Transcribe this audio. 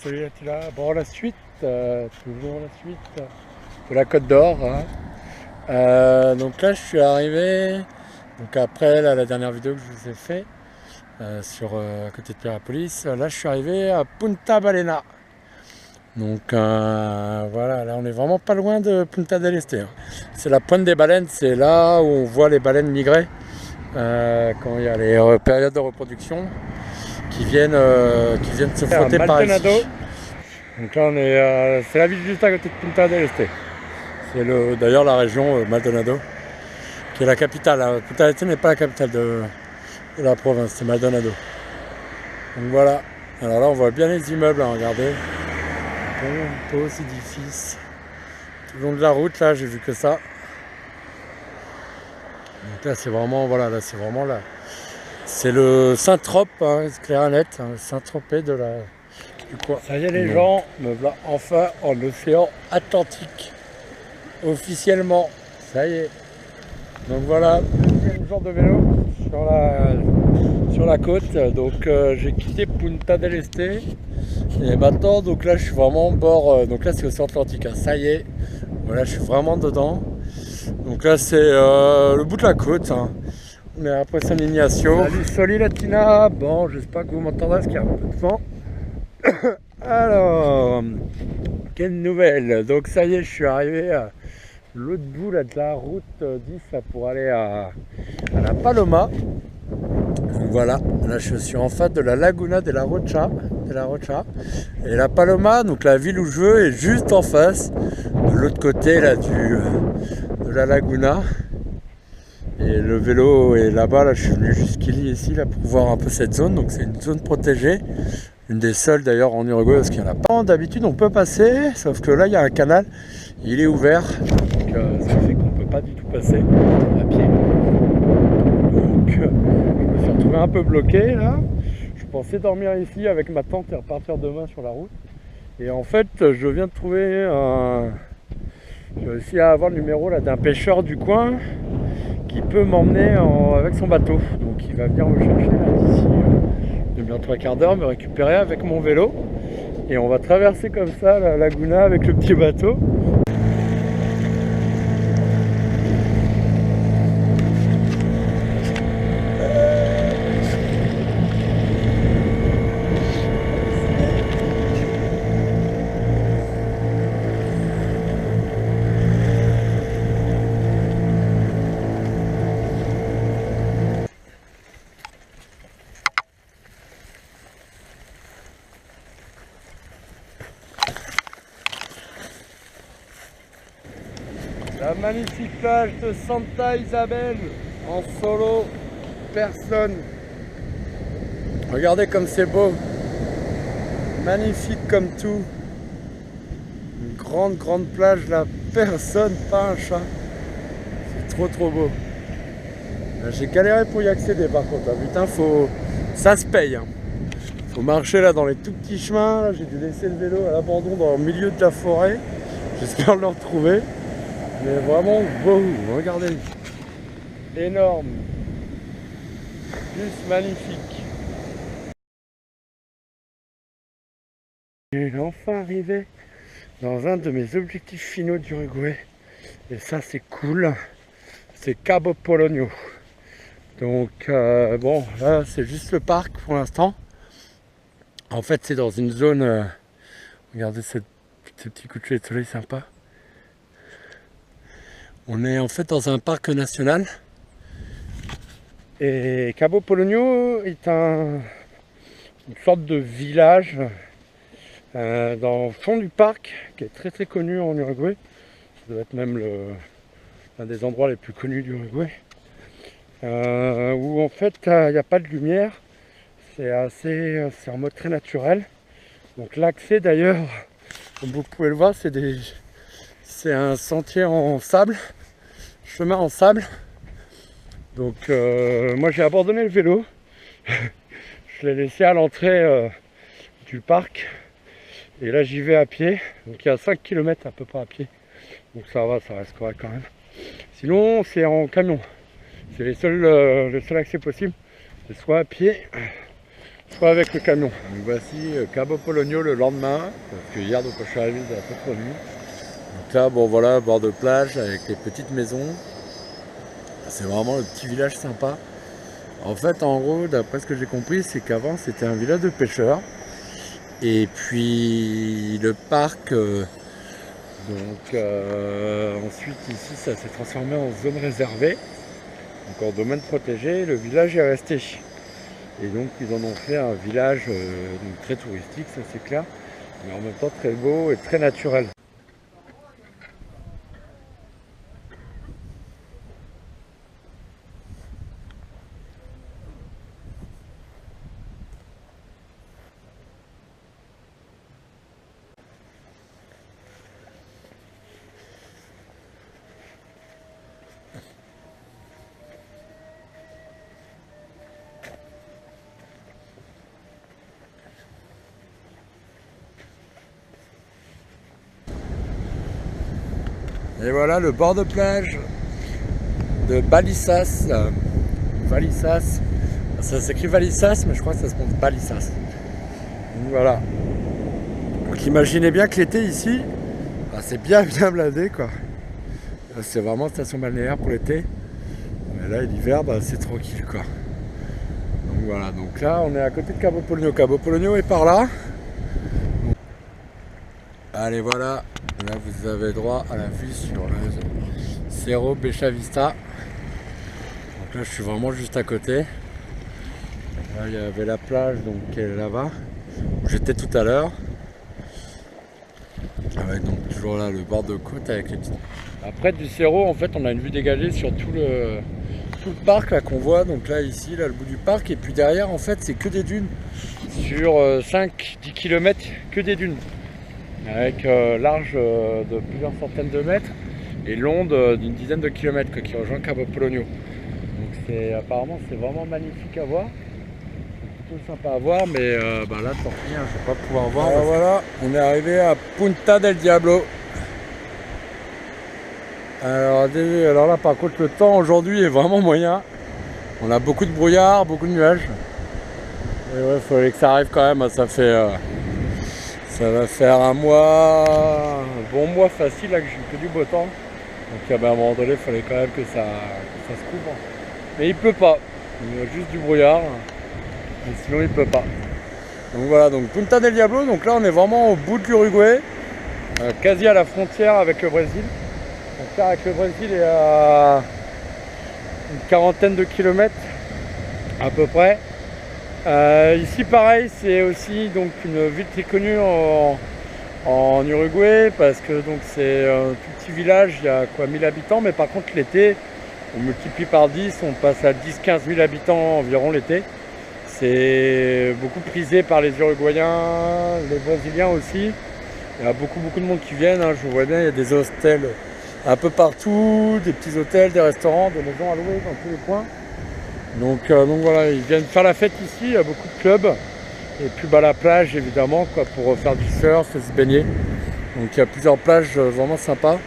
Salut Attila. Bon, la suite, toujours la suite de la Côte d'Or. Hein. Donc là, je suis arrivé. Donc après la dernière vidéo que je vous ai fait à côté de Pirapolis, là, je suis arrivé à Punta Balena. Donc voilà, là, on est vraiment pas loin de Punta del Este. Hein. C'est la pointe des baleines. C'est là où on voit les baleines migrer quand il y a les périodes de reproduction qui viennent se frotter par ici. Donc là, c'est la ville juste à côté de Punta del Este. C'est d'ailleurs la région Maldonado, qui est la capitale. Hein. Punta del Este n'est pas la capitale de la province, c'est Maldonado. Donc voilà. Alors là, on voit bien les immeubles, hein, regardez. Beaux édifices. Tout le long de la route, là, j'ai vu que ça. Donc là, c'est vraiment, voilà, là, c'est vraiment là. C'est le Saint-Trope, hein, c'est clair et net, hein, le Saint-Tropez du coin. Ça y est, les gens, me voilà enfin en océan Atlantique. Officiellement, ça y est. Donc voilà, deuxième jour de vélo sur la côte. Donc j'ai quitté Punta del Este. Et maintenant, donc là, je suis vraiment au bord. Donc là, c'est l'océan Atlantique. Hein, ça y est. Voilà, je suis vraiment dedans. Donc là, c'est le bout de la côte. Hein. On est après San Ignacio. Salut Latina. Bon, j'espère que vous m'entendrez parce qu'il y a un peu de vent. Alors, quelle nouvelle. Donc ça y est, je suis arrivé à l'autre bout là, de la route 10 là, pour aller à la Paloma. Donc voilà, là je suis en face de la Laguna de la Rocha. Et la Paloma, donc la ville où je veux, est juste en face, de l'autre côté là, de la Laguna. Et le vélo est là-bas, là je suis venu jusqu'ici ici là, pour voir un peu cette zone. Donc c'est une zone protégée. Une des seules d'ailleurs en Uruguay parce qu'il n'y en a pas. D'habitude on peut passer, sauf que là il y a un canal, il est ouvert, donc ça fait qu'on ne peut pas du tout passer à pied. Donc je me suis retrouvé un peu bloqué là. Je pensais dormir ici avec ma tente et repartir demain sur la route. Et en fait je viens de trouver j'ai réussi à avoir le numéro là d'un pêcheur du coin qui peut m'emmener avec son bateau. Donc il va venir me chercher là d'ici bien 3/4 d'heure, me récupérer avec mon vélo et on va traverser comme ça la Laguna avec le petit bateau. La magnifique plage de Santa Isabel en solo, personne. Regardez comme c'est beau, magnifique comme tout. Une grande plage là, personne, pas un chat. C'est trop beau. J'ai galéré pour y accéder par contre, hein. Putain, ça se paye. Hein. Faut marcher là dans les tout petits chemins. J'ai dû laisser le vélo à l'abandon dans le milieu de la forêt. J'espère le retrouver. Mais vraiment beau, regardez, énorme, juste magnifique. Et enfin arrivé dans un de mes objectifs finaux d'Uruguay. Et ça c'est cool, c'est Cabo Polonio. Donc bon, là c'est juste le parc pour l'instant. En fait c'est dans une zone, regardez ce petit coucher de soleil sympa. On est en fait dans un parc national et Cabo Polonio est une sorte de village dans le fond du parc qui est très connu en Uruguay. Ça doit être même un des endroits les plus connus d'Uruguay. Où en fait il n'y a pas de lumière, c'est en mode très naturel. Donc l'accès d'ailleurs, comme vous pouvez le voir, c'est un sentier en sable, chemin en sable. Donc moi j'ai abandonné le vélo, je l'ai laissé à l'entrée du parc et là j'y vais à pied. Donc il y a 5 km à peu près à pied, donc ça va, ça reste correct quand même. Sinon c'est en camion, c'est le seul accès possible, c'est soit à pied, Je crois avec le camion. Donc voici Cabo Polonio le lendemain, parce que hier donc quand je suis arrivé il y a peu trop nuit. Donc là bon voilà, bord de plage avec les petites maisons. C'est vraiment le petit village sympa. En fait en gros d'après ce que j'ai compris c'est qu'avant c'était un village de pêcheurs. Et puis le parc, ensuite ici ça s'est transformé en zone réservée, donc en domaine protégé, le village est resté. Et donc ils en ont fait un village donc très touristique, ça c'est clair, mais en même temps très beau et très naturel. Et voilà le bord de plage de Balissas. Balissas. Ça s'écrit Valissas, mais je crois que ça se prononce Balissas. Donc voilà. Donc imaginez bien que l'été ici, c'est bien blindé quoi. C'est vraiment station balnéaire pour l'été. Mais là l'hiver c'est tranquille quoi. Donc voilà, donc là on est à côté de Cabo Polonio. Cabo Polonio est par là. Allez voilà, là vous avez droit à la vue sur le Cerro Becha Vista. Donc là je suis vraiment juste à côté. Là il y avait la plage donc qui est là-bas, où j'étais tout à l'heure. Avec donc toujours là le bord de côte avec les petites... Après du Cerro en fait on a une vue dégagée sur tout le parc là qu'on voit. Donc là ici, là le bout du parc, et puis derrière en fait c'est que des dunes. Sur 5-10 km que des dunes. Avec large de plusieurs centaines de mètres et long d'une dizaine de kilomètres qui rejoint Cabo Polonio. Donc apparemment c'est vraiment magnifique à voir, c'est plutôt sympa à voir, mais là tant pis, je ne vais pas pouvoir voir. Alors voilà, on est arrivé à Punta del Diablo. Alors là par contre le temps aujourd'hui est vraiment moyen. On a beaucoup de brouillard, beaucoup de nuages. Et ouais, il fallait que ça arrive quand même, ça va faire un bon mois facile là que j'ai que du beau temps. Donc à un moment donné il fallait quand même que ça se couvre. Mais il pleut pas, il y a juste du brouillard. Et sinon il pleut pas. Donc voilà, donc Punta del Diablo, donc là on est vraiment au bout de l'Uruguay, quasi à la frontière avec le Brésil. Donc là avec le Brésil est à une quarantaine de kilomètres à peu près. Ici pareil, c'est aussi donc une ville très connue en Uruguay, parce que donc c'est un tout petit village, il y a quoi 1000 habitants, mais par contre l'été on multiplie par 10, on passe à 10-15 000 habitants environ l'été. C'est beaucoup prisé par les Uruguayens, les Brésiliens aussi. Il y a beaucoup de monde qui viennent, je vous vois bien, il y a des hostels un peu partout, des petits hôtels, des restaurants, des maisons à louer dans tous les coins. Donc voilà, ils viennent faire la fête ici, il y a beaucoup de clubs. Et puis la plage évidemment quoi, pour faire du surf et se baigner. Donc il y a plusieurs plages vraiment sympas.